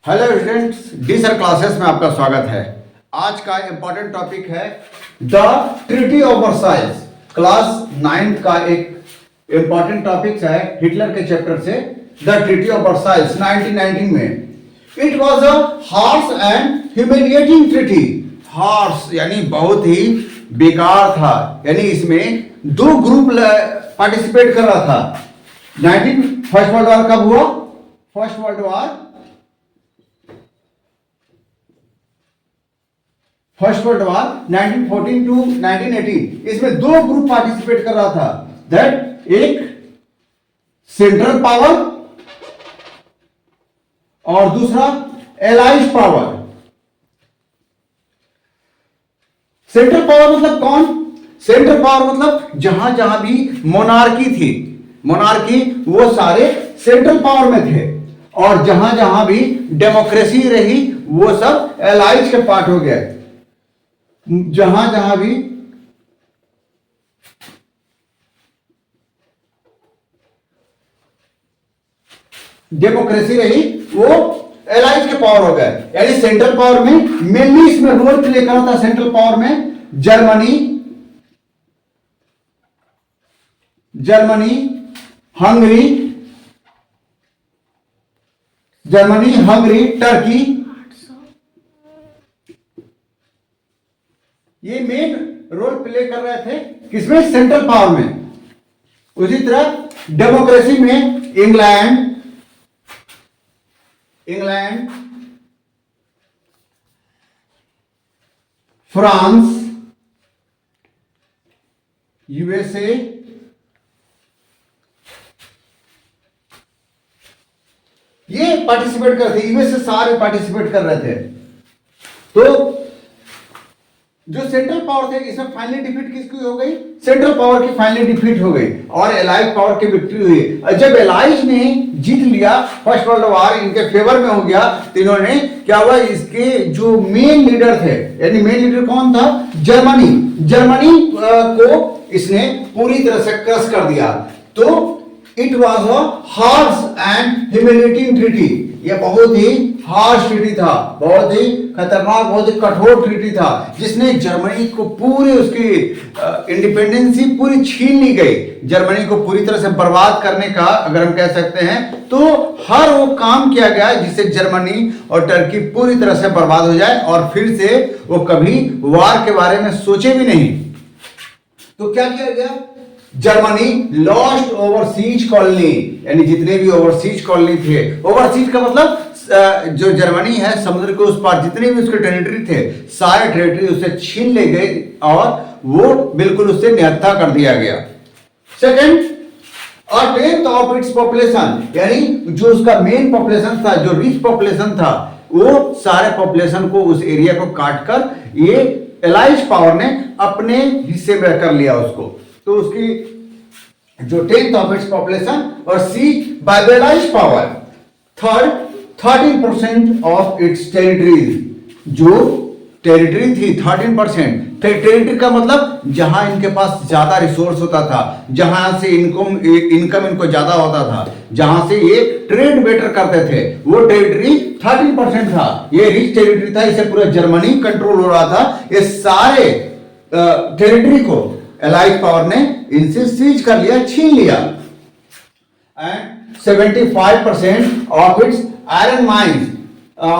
Hello students, D sir classes में आपका स्वागत है। आज का इंपॉर्टेंट टॉपिक है the treaty of Versailles. Class 9 का एक इंपॉर्टेंट टॉपिक है हिटलर के चैप्टर से द ट्रीटी ऑफ वर्साइल्स 1919 में। It was a harsh and humiliating treaty. Harsh यानी बहुत ही बेकार था, यानी इसमें दो ग्रुप पार्टिसिपेट कर रहा था। फर्स्ट वर्ल्ड वॉर कब हुआ? First world war first world war 1914 to 1918। इसमें दो ग्रुप पार्टिसिपेट कर रहा था। दैट एक सेंट्रल पावर और दूसरा एलाइज पावर। सेंट्रल पावर मतलब कौन? सेंट्रल पावर मतलब जहां जहां भी मोनार्की थी, मोनार्की वो सारे सेंट्रल पावर में थे, और जहां जहां भी डेमोक्रेसी रही वो सब एलाइज के पार्ट हो गए। जहां जहां भी डेमोक्रेसी रही वो एलाइज के पावर हो गए। यानी सेंट्रल पावर में मेनली इसमें रोल प्ले कर रहा था। सेंट्रल पावर में जर्मनी, हंगरी, टर्की, ये मेन रोल प्ले कर रहे थे। किसमें? सेंट्रल पावर में। उसी तरह डेमोक्रेसी में इंग्लैंड, फ्रांस, यूएसए, ये पार्टिसिपेट कर रहे थे। यूएसए सारे पार्टिसिपेट कर रहे थे। तो जो सेंट्रल पावर थे इसमें फाइनली डिफीट किसकी हो गई? सेंट्रल पावर की फाइनली डिफीट हो गई और एलाइज पावर की विक्ट्री हुई। और जब एलाइज ने जीत लिया, फर्स्ट वर्ल्ड वॉर इनके फेवर में हो गया, तो इन्होंने क्या हुआ, इसके जो मेन लीडर थे, यानी मेन लीडर कौन था? जर्मनी को इसने पूरी तरह से क्रश कर दिया। तो it was a harsh and humiliating treaty. यह बहुत ही हार्श ट्रीटी था, बहुत ही खतरनाक, बहुत ही कठोर ट्रीटी था, जिसने जर्मनी को पूरी उसकी इंडिपेंडेंसी पूरी छीन ली गई। जर्मनी को पूरी तरह से बर्बाद करने का अगर हम कह सकते हैं, तो हर वो काम किया गया जिससे जर्मनी और टर्की पूरी तरह से बर्बाद हो जाए और फिर से वो कभी वार के बारे में सोचे भी नहीं। तो क्या किया गया? जर्मनी लॉस्ट ओवरसीज कॉलोनी, यानी जितने भी ओवरसीज कॉलोनी थे, ओवरसीज का मतलब जो जर्मनी है समुद्र के उस पार जितने भी उसके टेरिटरी थे, सारे टेरिटरी उससे छीन ले गए और वो बिल्कुल उससे निहत्था कर दिया गया। Second, a tenth of its population, यानी जो उसका मेन पॉपुलेशन था, जो रिच पॉपुलेशन था, वो सारे पॉपुलेशन को, उस एरिया को काटकर ये एलाइज पावर ने अपने हिस्से में कर लिया उसको। तो उसकी जो 10th ऑफ इट्स पॉपुलेशन और see by the allies power. Third, 13% of its territories, जो टेरिटरी थी 13%। टेरिटरी का मतलब जहां इनके पास ज्यादा रिसोर्स होता था, जहां से इनकम इनको ज्यादा होता था, जहां से ये ट्रेड बेटर करते थे, वो टेरिटरी 13% था। ये रिच टेरिटरी था, इसे पूरा जर्मनी कंट्रोल हो रहा था। ये सारे टेरिटरी को एलाइज पावर ने इनसे सीज कर लिया, छीन लिया। And 75% of its iron mines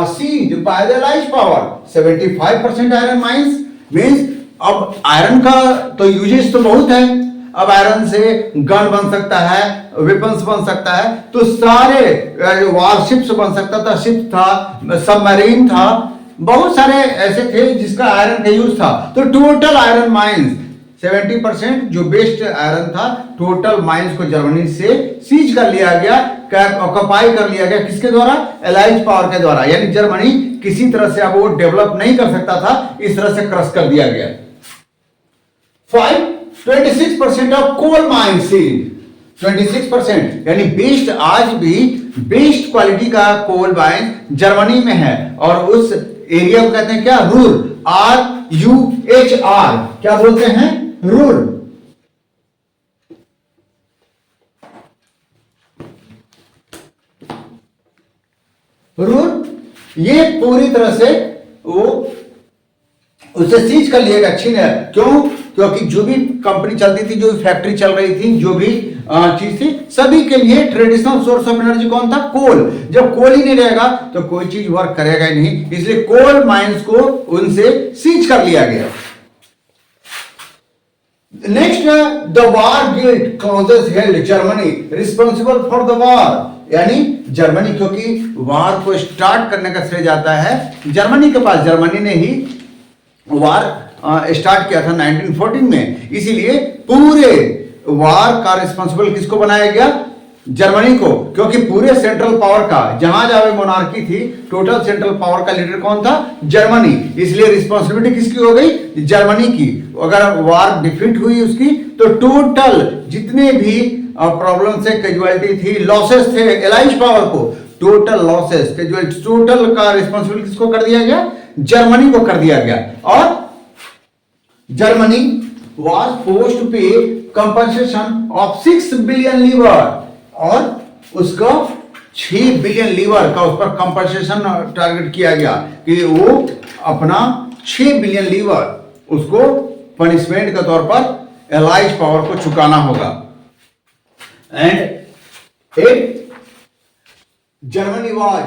seize by the allies power. 75% iron mines means अब आयरन का तो यूजेस तो बहुत है। अब आयरन से गन बन सकता है, वेपन्स बन सकता है, तो सारे वारशिप्स बन सकता था, शिप था, सबमरीन था, बहुत सारे ऐसे थे जिसका आयरन का यूज था। तो टोटल आयरन माइंस 70% जो बेस्ट आयरन था, टोटल माइंस को जर्मनी से सीज कर लिया गया, ऑक्युपाई कर लिया गया। किसके द्वारा? एलाइज पावर के द्वारा। यानी जर्मनी किसी तरह से अब वो डेवलप नहीं कर सकता था, इस तरह से क्रश कर दिया गया। 26% ऑफ कोल माइन सीज, 26%, यानी बेस्ट, आज भी बेस्ट क्वालिटी का कोल माइन जर्मनी में है। और उस एरिया को कहते हैं क्या? रूर, RUHR, क्या बोलते हैं? रूर। रूर ये पूरी तरह से वो उसे सीज कर लिएगा, छीन है। क्यों? क्योंकि जो भी कंपनी चलती थी, जो भी फैक्ट्री चल रही थी, जो भी चीज थी, सभी के लिए ट्रेडिशनल सोर्स ऑफ एनर्जी कौन था? कोल। जब कोल ही नहीं रहेगा तो कोई चीज वर्क करेगा ही नहीं, इसलिए कोल माइंस को उनसे सीज कर लिया गया। Next, the war guilt clauses held Germany responsible for the war, यानी जर्मनी, क्योंकि वार को स्टार्ट करने का श्रेय जाता है जर्मनी के पास। जर्मनी ने ही वार स्टार्ट किया था 1914 में, इसीलिए पूरे वार का रिस्पॉन्सिबल किसको बनाया गया? जर्मनी को, क्योंकि पूरे सेंट्रल पावर का, जहां जहां मोनार्की थी, टोटल सेंट्रल पावर का लीडर कौन था? जर्मनी। इसलिए रिस्पॉन्सिबिलिटी किसकी हो गई? जर्मनी की। अगर वार डिफीट हुई उसकी, तो टोटल जितने भी प्रॉब्लम से कैजुअलिटी थी, लॉसेस थे एलाइज पावर को, टोटल लॉसेस कैजुअलिटी, टोटल का रिस्पॉन्सिबिलिटी किसको कर दिया गया? जर्मनी को कर दिया गया। और Germany was forced to pay compensation of 6 billion livre, और उसका 6 बिलियन लीवर का उस पर कंपनसेशन टारगेट किया गया कि वो अपना 6 बिलियन लीवर उसको पनिशमेंट के तौर पर एलाइज पावर को चुकाना होगा। And it Germany was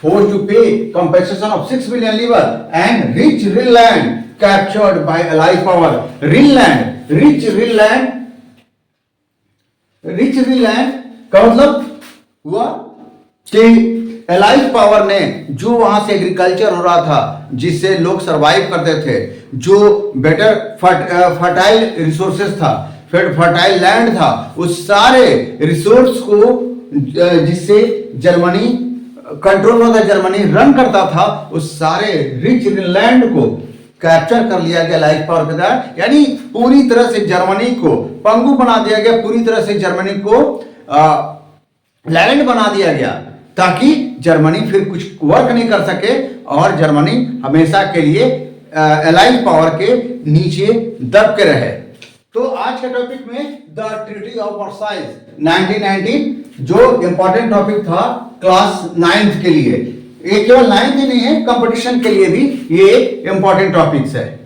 forced to pay compensation of 6 billion livres and rich real land captured by Allied power. Real land, rich real land का मतलब हुआ कि एलाइड पावर ने जो वहां से एग्रीकल्चर हो रहा था, जिससे लोग सरवाइव करते थे, जो बेटर फर्टाइल रिसोर्सेस था, फर्टाइल लैंड था, उस सारे रिसोर्स को जिससे जर्मनी कंट्रोल होता, जर्मनी रन करता था, उस सारे रिच लैंड को कैप्चर कर लिया गया लाइफ पावर के द्वारा। यानी पूरी तरह से जर्मनी को पंगु बना दिया गया, पूरी तरह से जर्मनी को लैंड बना दिया गया, ताकि जर्मनी फिर कुछ वर्क नहीं कर सके और जर्मनी हमेशा के लिए एलाइड पावर के नीचे दब के रहे। तो आज के टॉपिक में द ट्रीटी ऑफ वर्साइल्स 1919 जो इंपॉर्टेंट टॉपिक था क्लास 9th के लिए, ये केवल 9th ही नहीं है, कंपटीशन के लिए भी ये इंपॉर्टेंट टॉपिक्स है।